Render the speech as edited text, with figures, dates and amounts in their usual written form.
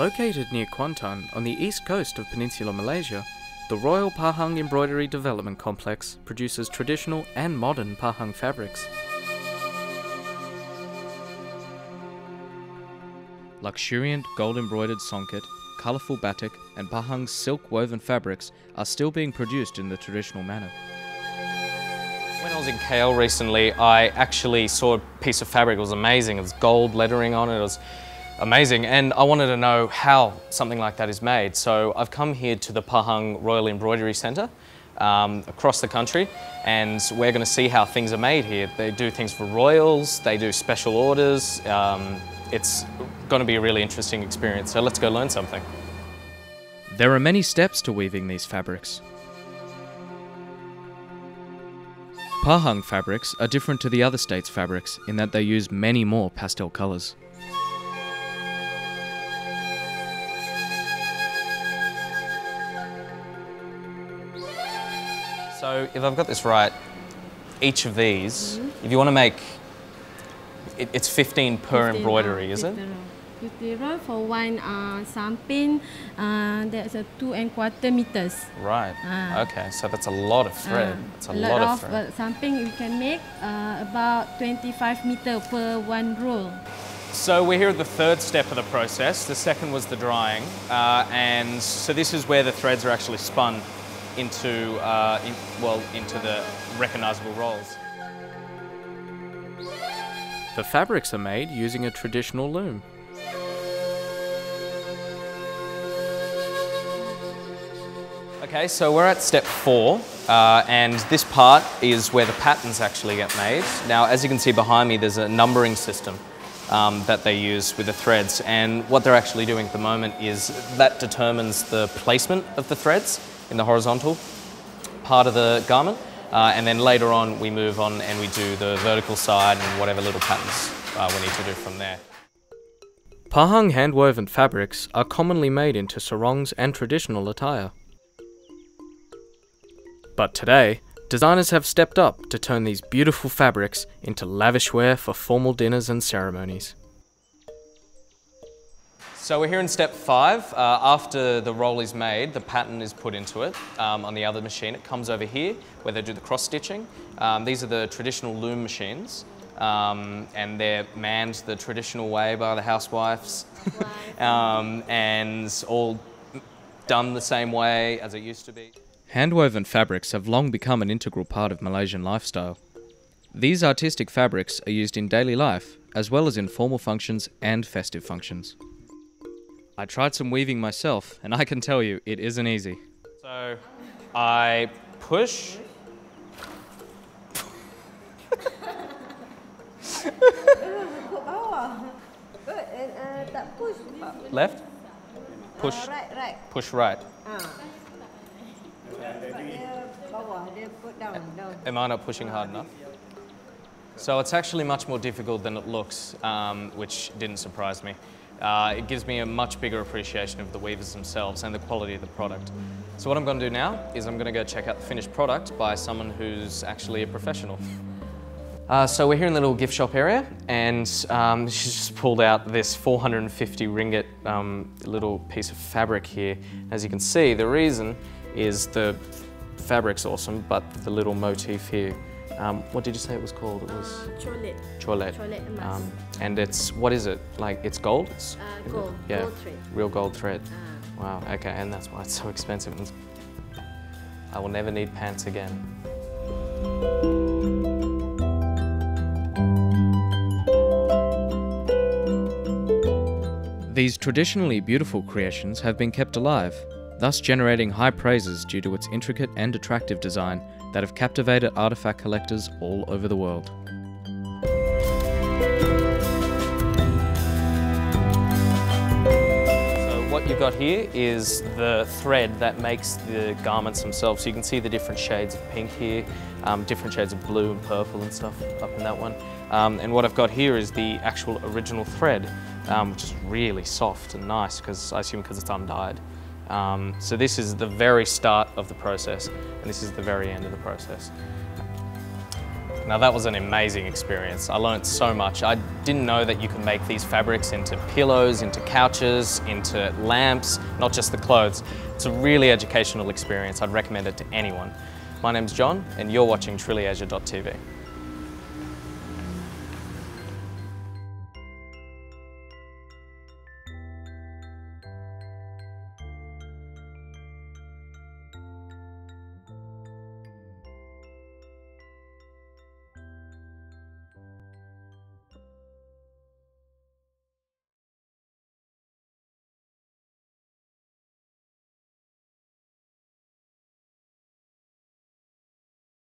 Located near Kuantan on the east coast of Peninsular Malaysia, the Royal Pahang Embroidery Development Complex produces traditional and modern Pahang fabrics. Luxuriant gold-embroidered songket, colourful batik and Pahang's silk-woven fabrics are still being produced in the traditional manner. When I was in KL recently, I actually saw a piece of fabric. It was amazing. It was gold lettering on it. It was amazing, and I wanted to know how something like that is made. So I've come here to the Pahang Royal Embroidery Centre across the country, and we're going to see how things are made here. They do things for royals, they do special orders. It's going to be a really interesting experience, so let's go learn something. There are many steps to weaving these fabrics. Pahang fabrics are different to the other states' fabrics in that they use many more pastel colours. So if I've got this right, each of these, if you want to make, it's 15 per embroidery, is it? 50 roll for one samping, that's a 2¼ meters. Right, okay, so that's a lot of thread. It's a lot of thread. Samping you can make about 25 meters per one roll. So we're here at the third step of the process. The second was the drying, and so this is where the threads are actually spun into the recognisable rolls. The fabrics are made using a traditional loom. Okay, so we're at step 4, and this part is where the patterns actually get made. Now, as you can see behind me, there's a numbering system that they use with the threads, and what they're actually doing at the moment is that determines the placement of the threads in the horizontal part of the garment, and then later on we move on and we do the vertical side and whatever little patterns we need to do from there. Pahang hand-woven fabrics are commonly made into sarongs and traditional attire. But today, designers have stepped up to turn these beautiful fabrics into lavish wear for formal dinners and ceremonies. So we're here in step 5. After the roll is made, the pattern is put into it on the other machine. It comes over here where they do the cross-stitching. These are the traditional loom machines, and they're manned the traditional way by the housewives, and all done the same way as it used to be. Hand-woven fabrics have long become an integral part of Malaysian lifestyle. These artistic fabrics are used in daily life, as well as in formal functions and festive functions. I tried some weaving myself, and I can tell you, it isn't easy. So, I push. Left? Push. Right. Push right. Am I not pushing hard enough? So it's actually much more difficult than it looks, which didn't surprise me. It gives me a much bigger appreciation of the weavers themselves and the quality of the product. So what I'm going to do now is I'm going to go check out the finished product by someone who's actually a professional. So we're here in the little gift shop area, and she's just pulled out this 450 ringgit little piece of fabric here. As you can see, the reason is the fabric's awesome, but the little motif here. What did you say it was called? It was Cholet. Cholet. And it's, what is it? Like, it's gold? It's gold. Yeah, Gold thread. real gold thread. Wow, okay, and that's why it's so expensive. I will never need pants again. These traditionally beautiful creations have been kept alive, thus generating high praises due to its intricate and attractive design that have captivated artifact collectors all over the world. So what you've got here is the thread that makes the garments themselves. So you can see the different shades of pink here, different shades of blue and purple and stuff up in that one. And what I've got here is the actual original thread, which is really soft and nice, because I assume because it's undyed. So this is the very start of the process, and this is the very end of the process. Now that was an amazing experience. I learned so much. I didn't know that you could make these fabrics into pillows, into couches, into lamps, not just the clothes. It's a really educational experience. I'd recommend it to anyone. My name's John and you're watching TrulyAsia.tv.